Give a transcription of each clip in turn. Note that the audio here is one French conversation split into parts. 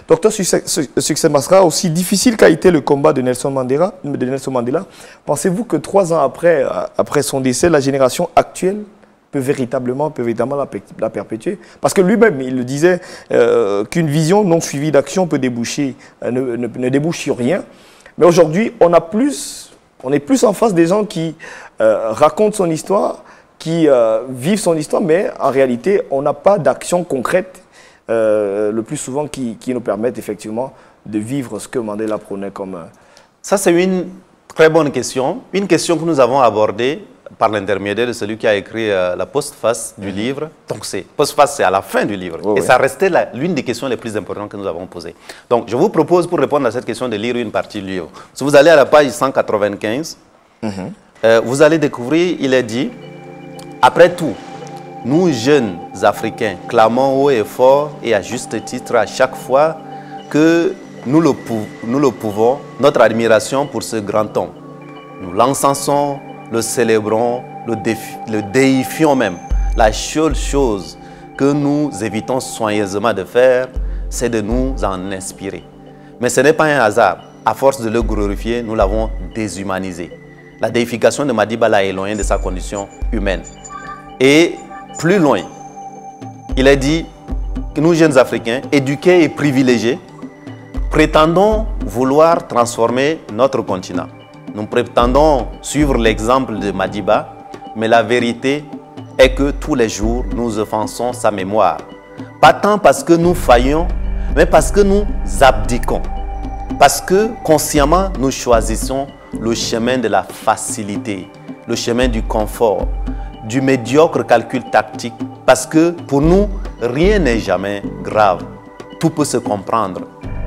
Docteur Succès Masra, aussi difficile qu'a été le combat de Nelson Mandela, pensez-vous que 3 ans après son décès, la génération actuelle peut véritablement la perpétuer? Parce que lui-même, il le disait, qu'une vision non suivie d'action peut déboucher, ne débouche sur rien. Mais aujourd'hui, on est plus en face des gens qui racontent son histoire, qui vivent son histoire, mais en réalité, on n'a pas d'action concrète, le plus souvent, qui nous permettent effectivement de vivre ce que Mandela prônait comme... Ça, c'est une très bonne question. Une question que nous avons abordée par l'intermédiaire de celui qui a écrit la postface du livre. Donc, postface, c'est à la fin du livre. Et ça restait l'une des questions les plus importantes que nous avons posées. Donc, je vous propose, pour répondre à cette question, de lire une partie du livre. Si vous allez à la page 195, vous allez découvrir, il est dit, « Après tout, nous, jeunes Africains, clamons haut et fort et à juste titre à chaque fois que nous le pouvons, notre admiration pour ce grand homme. Nous l'encensons, le célébrons, le déifions même. La seule chose que nous évitons soigneusement de faire, c'est de nous en inspirer. Mais ce n'est pas un hasard. À force de le glorifier, nous l'avons déshumanisé. La déification de Madiba l'a éloigné de sa condition humaine. Et plus loin, il a dit que nous, jeunes Africains, éduqués et privilégiés, prétendons vouloir transformer notre continent. Nous prétendons suivre l'exemple de Madiba, mais la vérité est que tous les jours, nous offensons sa mémoire. Pas tant parce que nous faillons, mais parce que nous abdiquons. Parce que consciemment, nous choisissons le chemin de la facilité, le chemin du confort, du médiocre calcul tactique. Parce que pour nous, rien n'est jamais grave. Tout peut se comprendre.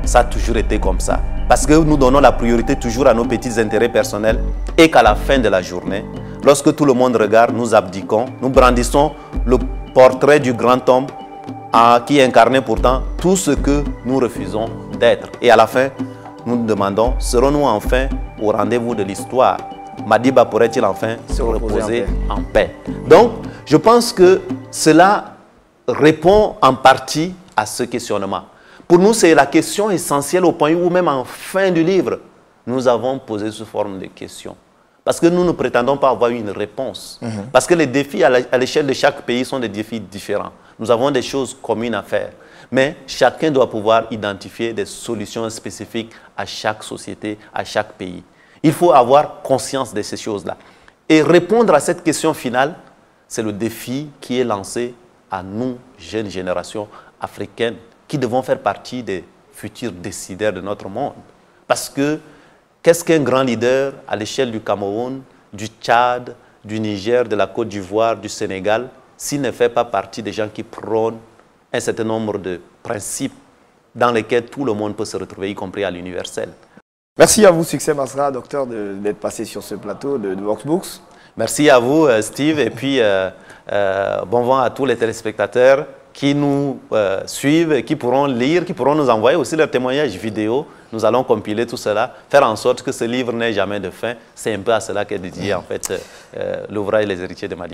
Ça a toujours été comme ça. Parce que nous donnons la priorité toujours à nos petits intérêts personnels et qu'à la fin de la journée, lorsque tout le monde regarde, nous abdiquons, nous brandissons le portrait du grand homme qui incarnait pourtant tout ce que nous refusons d'être. Et à la fin, nous nous demandons, serons-nous enfin au rendez-vous de l'histoire? Madiba pourrait-il enfin se reposer en paix? Donc, je pense que cela répond en partie à ce questionnement. Pour nous, c'est la question essentielle au point où même en fin du livre, nous avons posé sous forme de questions. Parce que nous ne prétendons pas avoir une réponse. Parce que les défis à l'échelle de chaque pays sont des défis différents. Nous avons des choses communes à faire. Mais chacun doit pouvoir identifier des solutions spécifiques à chaque société, à chaque pays. Il faut avoir conscience de ces choses-là. Et répondre à cette question finale, c'est le défi qui est lancé à nous, jeunes générations africaines, qui devons faire partie des futurs décideurs de notre monde. Parce que, qu'est-ce qu'un grand leader à l'échelle du Cameroun, du Tchad, du Niger, de la Côte d'Ivoire, du Sénégal, s'il ne fait pas partie des gens qui prônent un certain nombre de principes dans lesquels tout le monde peut se retrouver, y compris à l'universel. Merci à vous, Succès Masra, docteur, d'être passé sur ce plateau de Voxbooks. Merci à vous, Steve, et puis bon vent à tous les téléspectateurs qui nous suivent, qui pourront lire, qui pourront nous envoyer aussi leurs témoignages vidéo. Nous allons compiler tout cela, faire en sorte que ce livre n'ait jamais de fin. C'est un peu à cela qu'est dédié en fait l'ouvrage Les Héritiers de Madiba.